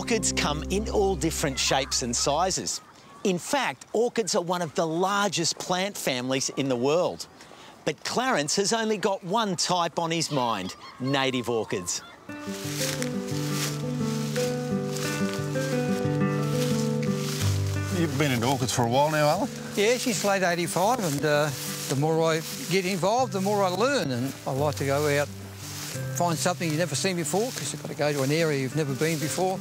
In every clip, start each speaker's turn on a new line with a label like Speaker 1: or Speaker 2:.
Speaker 1: Orchids come in all different shapes and sizes. In fact, orchids are one of the largest plant families in the world. But Clarence has only got one type on his mind, native orchids.
Speaker 2: You've been into orchids for a while now, Alan?
Speaker 3: Yeah, since late 85, and the more I get involved, the more I learn, and I like to go out, find something you've never seen before, because you've got to go to an area you've never been before.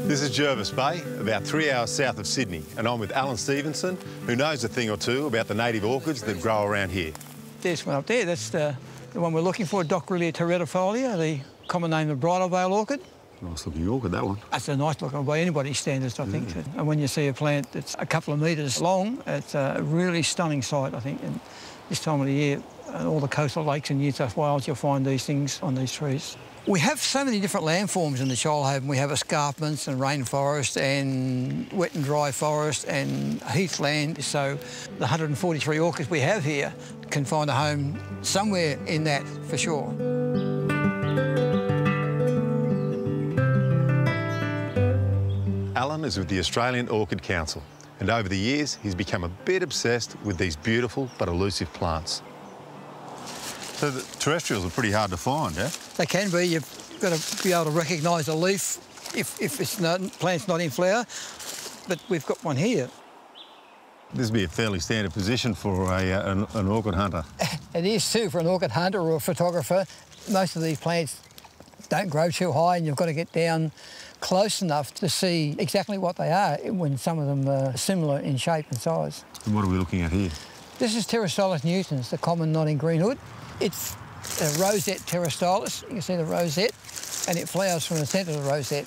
Speaker 2: This is Jervis Bay, about 3 hours south of Sydney, and I'm with Alan Stephenson, who knows a thing or two about the native orchids that grow around here.
Speaker 3: There's one up there, that's the one we're looking for, Docrelia terretifolia, the common name of bridal veil orchid.
Speaker 2: Nice looking orchid, that one.
Speaker 3: That's a nice looking by anybody's standards, I think. And when you see a plant that's a couple of metres long, it's a really stunning sight, I think. And this time of the year, all the coastal lakes in New South Wales, you'll find these things on these trees. We have so many different landforms in the Shoalhaven. We have escarpments and rainforest and wet and dry forest and heathland. So the 143 orchids we have here can find a home somewhere in that for sure.
Speaker 2: Alan is with the Australian Orchid Council, and over the years he's become a bit obsessed with these beautiful but elusive plants. So the terrestrials are pretty hard to find, yeah?
Speaker 3: They can be. You've got to be able to recognise a leaf if it's not, plant's not in flower, but we've got one here.
Speaker 2: This would be a fairly standard position for an orchid hunter.
Speaker 3: It is too, for an orchid hunter or a photographer. Most of these plants don't grow too high, and you've got to get down close enough to see exactly what they are when some of them are similar in shape and size.
Speaker 2: And what are we looking at here?
Speaker 3: This is Pterostylis nutans, the common nodding greenhood. It's a rosette pterostylis. You can see the rosette, and it flowers from the centre of the rosette.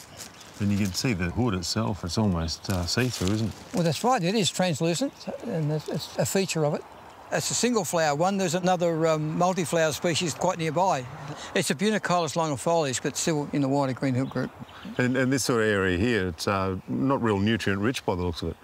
Speaker 2: And you can see the hood itself, it's almost see-through, isn't it?
Speaker 3: Well, that's right, it is translucent, and it's a feature of it. It's a single flower one. There's another multi-flower species quite nearby. It's a Bunychilus longifolius, but still in the wider greenhood group.
Speaker 2: And this sort of area here, it's not real nutrient-rich by the looks of it.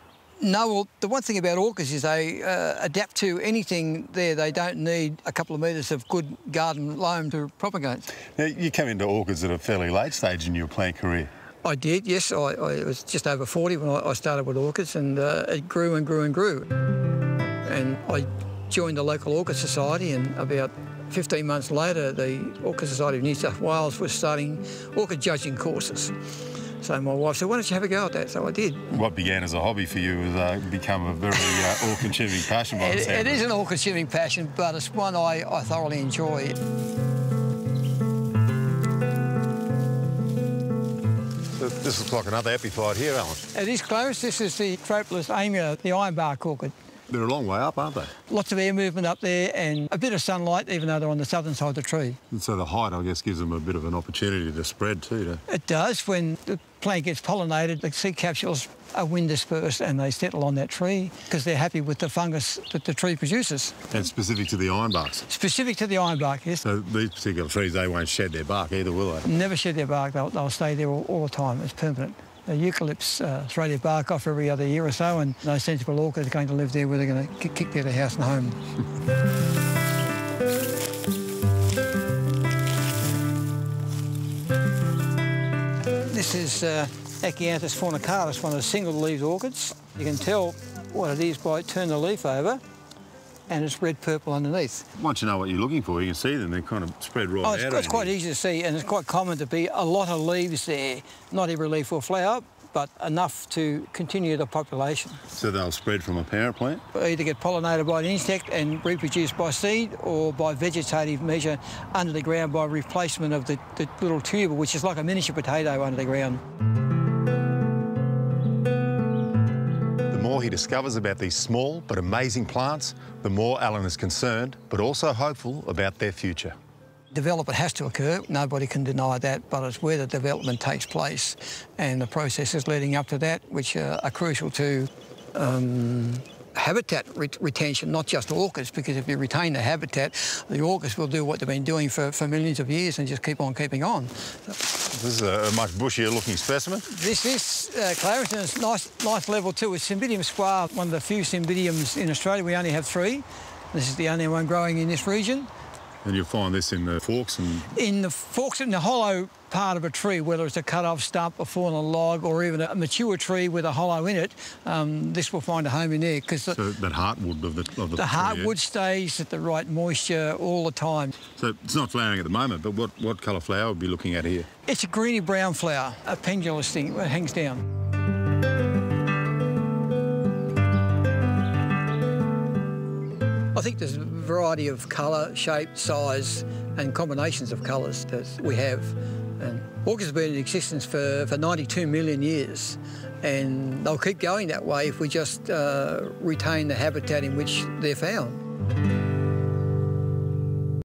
Speaker 3: No, well, the one thing about orchids is they adapt to anything there. They don't need a couple of metres of good garden loam to propagate.
Speaker 2: Now, you came into orchids at a fairly late stage in your plant career.
Speaker 3: I did, yes. I was just over 40 when I started with orchids, and it grew and grew and grew. And I joined the local orchid society, and about 15 months later, the Orchid Society of New South Wales was starting orchid judging courses. So my wife said, why don't you have a go at that? So I did. What
Speaker 2: began as a hobby for you has become a very all-consuming passion by the sound of it.
Speaker 3: It is an all-consuming passion, but it's one I thoroughly enjoy.
Speaker 2: This looks like another epiphyte here, Alan.
Speaker 3: It is close. This is the Tropolis amia, the ironbark orchid.
Speaker 2: They're a long way up, aren't they?
Speaker 3: Lots of air movement up there and a bit of sunlight, even though they're on the southern side of the tree.
Speaker 2: And so the height, I guess, gives them a bit of an opportunity to spread too,
Speaker 3: It does. When the plant gets pollinated, the seed capsules are wind dispersed and they settle on that tree because they're happy with the fungus that the tree produces.
Speaker 2: And specific to the ironbarks?
Speaker 3: Specific to the ironbark, yes.
Speaker 2: So these particular trees, they won't shed their bark either, will they?
Speaker 3: Never shed their bark. They'll stay there all the time. It's permanent. The eucalypts throw their bark off every other year or so, and no sensible orchid is going to live there where they're going to kick their house and home. This is Achianthus fornicatus, one of the single-leaved orchids. You can tell what it is by turning the leaf over, and it's red-purple underneath.
Speaker 2: Once you know what you're looking for, you can see them. They kind of spread right out.
Speaker 3: It's quite easy to see, and it's quite common to be a lot of leaves there. Not every leaf will flower, but enough to continue the population.
Speaker 2: So they'll spread from a parent plant?
Speaker 3: Either get pollinated by an insect and reproduce by seed, or by vegetative measure under the ground by replacement of the little tuber, which is like a miniature potato under the ground.
Speaker 2: The more he discovers about these small but amazing plants, the more Alan is concerned, but also hopeful about their future.
Speaker 3: Development has to occur, nobody can deny that, but it's where the development takes place and the processes leading up to that which are crucial to habitat retention, not just orchids, because if you retain the habitat, the orchids will do what they've been doing for millions of years and just keep on keeping on.
Speaker 2: This is a much bushier looking specimen.
Speaker 3: This is Clarence, and it's nice level too. It's Cymbidium square, one of the few Cymbidiums in Australia. We only have 3. This is the only one growing in this region.
Speaker 2: And you'll find this in the forks and...
Speaker 3: In the forks, in the hollow part of a tree, whether it's a cut-off stump, a fallen log, or even a mature tree with a hollow in it, this will find a home in there.
Speaker 2: So that heartwood of the tree,
Speaker 3: the heartwood stays at the right moisture all the time.
Speaker 2: So it's not flowering at the moment, but what colour flower would we be looking at here?
Speaker 3: It's a greeny-brown flower, a pendulous thing that hangs down. I think there's a variety of colour, shape, size and combinations of colours that we have. And orchids have been in existence for 92 million years, and they'll keep going that way if we just retain the habitat in which they're found.